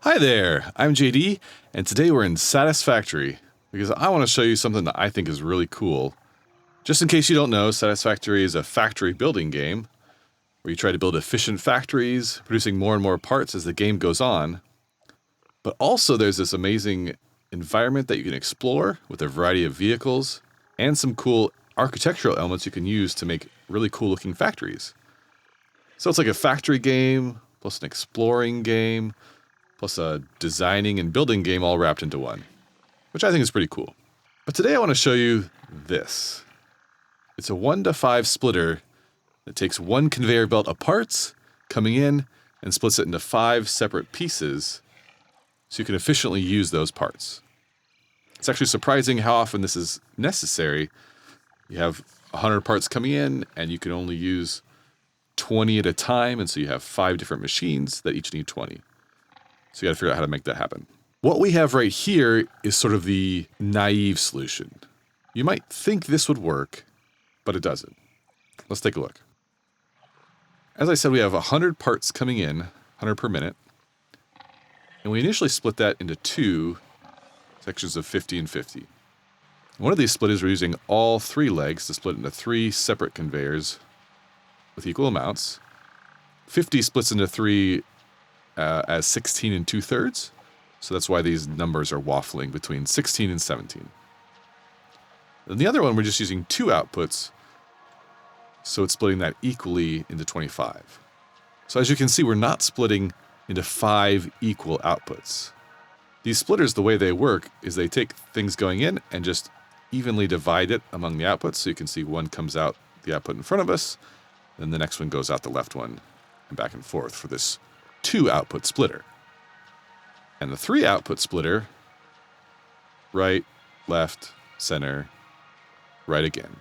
Hi there, I'm JD, and today we're in Satisfactory because I want to show you something that I think is really cool. Just in case you don't know, Satisfactory is a factory building game where you try to build efficient factories, producing more and more parts as the game goes on. But also there's this amazing environment that you can explore with a variety of vehicles and some cool architectural elements you can use to make really cool looking factories. So it's like a factory game plus an exploring game plus a designing and building game all wrapped into one, which I think is pretty cool. But today I want to show you this. It's a 1-to-5 splitter that takes one conveyor belt of parts coming in and splits it into 5 separate pieces so you can efficiently use those parts. It's actually surprising how often this is necessary. You have 100 parts coming in and you can only use 20 at a time, and so you have 5 different machines that each need 20. So you gotta figure out how to make that happen. What we have right here is sort of the naive solution. You might think this would work, but it doesn't. Let's take a look. As I said, we have 100 parts coming in, 100 per minute. And we initially split that into 2 sections of 50 and 50. One of these splitters, we're using all 3 legs to split into 3 separate conveyors with equal amounts. 50 splits into 3 as 16 2/3. So that's why these numbers are waffling between 16 and 17. And the other one, we're just using 2 outputs, so it's splitting that equally into 25. So as you can see, we're not splitting into 5 equal outputs. These splitters, the way they work is they take things going in and just evenly divide it among the outputs. So you can see one comes out the output in front of us, then the next one goes out the left one, and back and forth for this 2 output splitter. And the 3 output splitter, right, left, center, right again.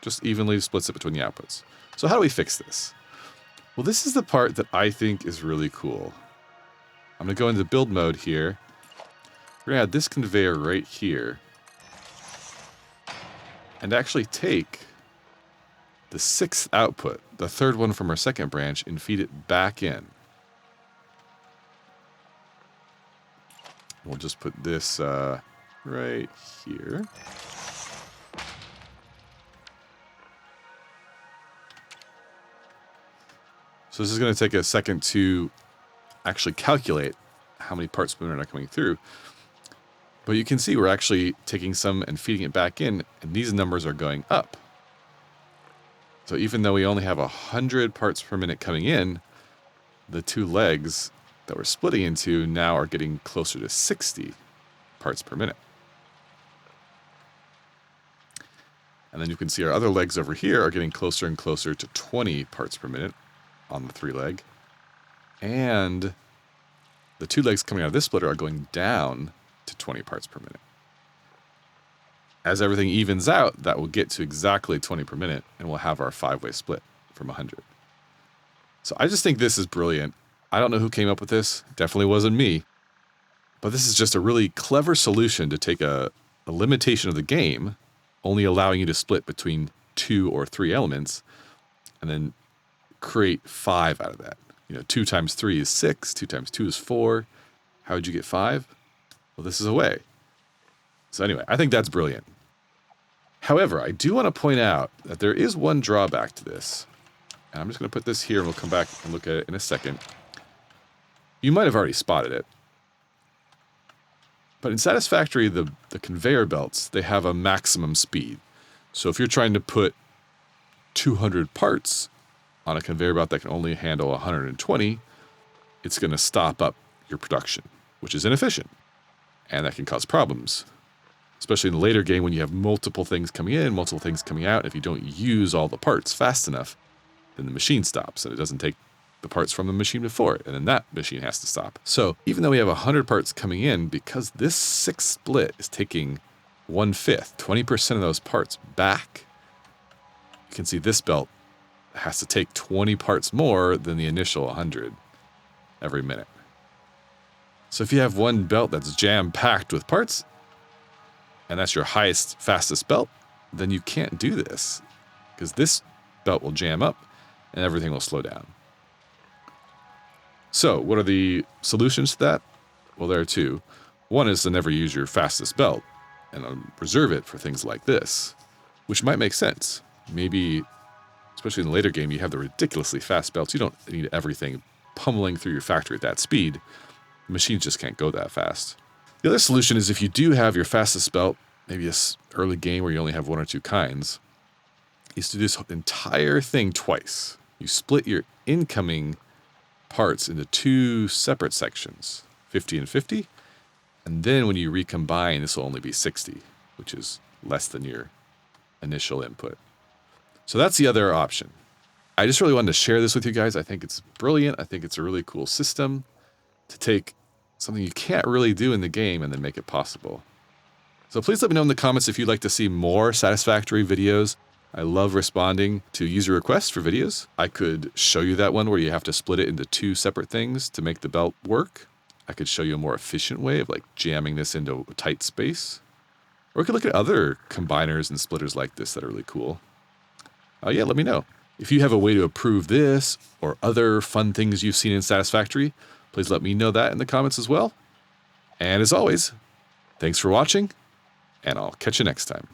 Just evenly splits it between the outputs. So how do we fix this? Well, this is the part that I think is really cool. I'm gonna go into build mode here. We're gonna add this conveyor right here and actually take the 6th output, the 3rd one from our 2nd branch, and feed it back in. We'll just put this right here. So this is going to take a second to actually calculate how many parts per minute are coming through. But you can see we're actually taking some and feeding it back in, and these numbers are going up. So even though we only have 100 parts per minute coming in, the 2 legs that we're splitting into now are getting closer to 60 parts per minute. And then you can see our other legs over here are getting closer and closer to 20 parts per minute on the 3 leg. And the 2 legs coming out of this splitter are going down to 20 parts per minute. As everything evens out, that will get to exactly 20 per minute, and we'll have our 5-way split from 100. So I just think this is brilliant. I don't know who came up with this. Definitely wasn't me. But this is just a really clever solution to take a limitation of the game, only allowing you to split between 2 or 3 elements, and then create 5 out of that. 2 times 3 is 6. 2 times 2 is 4. How would you get 5? Well, this is a way. So anyway, I think that's brilliant. However, I do want to point out that there is one drawback to this. And I'm just going to put this here, and we'll come back and look at it in a second. You might have already spotted it. But in Satisfactory, the conveyor belts, they have a maximum speed. So if you're trying to put 200 parts on a conveyor belt that can only handle 120, it's going to stop up your production, which is inefficient. And that can cause problems, especially in the later game when you have multiple things coming in, multiple things coming out. If you don't use all the parts fast enough, then the machine stops and it doesn't take the parts from the machine before it, and then that machine has to stop. So even though we have 100 parts coming in, because this 6 split is taking 1/5, 20% of those parts back, you can see this belt has to take 20 parts more than the initial 100 every minute. So if you have one belt that's jam-packed with parts, and that's your highest, fastest belt, then you can't do this, because this belt will jam up and everything will slow down. So what are the solutions to that? Well, there are two. One is to never use your fastest belt and reserve it for things like this, which might make sense. Maybe, especially in the later game, you have the ridiculously fast belts. You don't need everything pummeling through your factory at that speed. The machines just can't go that fast. The other solution is if you do have your fastest belt, maybe this early game where you only have one or two kinds, is to do this entire thing twice. You split your incoming parts into two separate sections, 50 and 50, and then when you recombine, this will only be 60, which is less than your initial input. So that's the other option. I just really wanted to share this with you guys. I think it's brilliant. I think it's a really cool system to take something you can't really do in the game and then make it possible. So please let me know in the comments if you'd like to see more Satisfactory videos. I love responding to user requests for videos. I could show you that one where you have to split it into two separate things to make the belt work. I could show you a more efficient way of like jamming this into a tight space. Or we could look at other combiners and splitters like this that are really cool. Yeah, let me know. If you have a way to approve this or other fun things you've seen in Satisfactory, please let me know that in the comments as well. And as always, thanks for watching, and I'll catch you next time.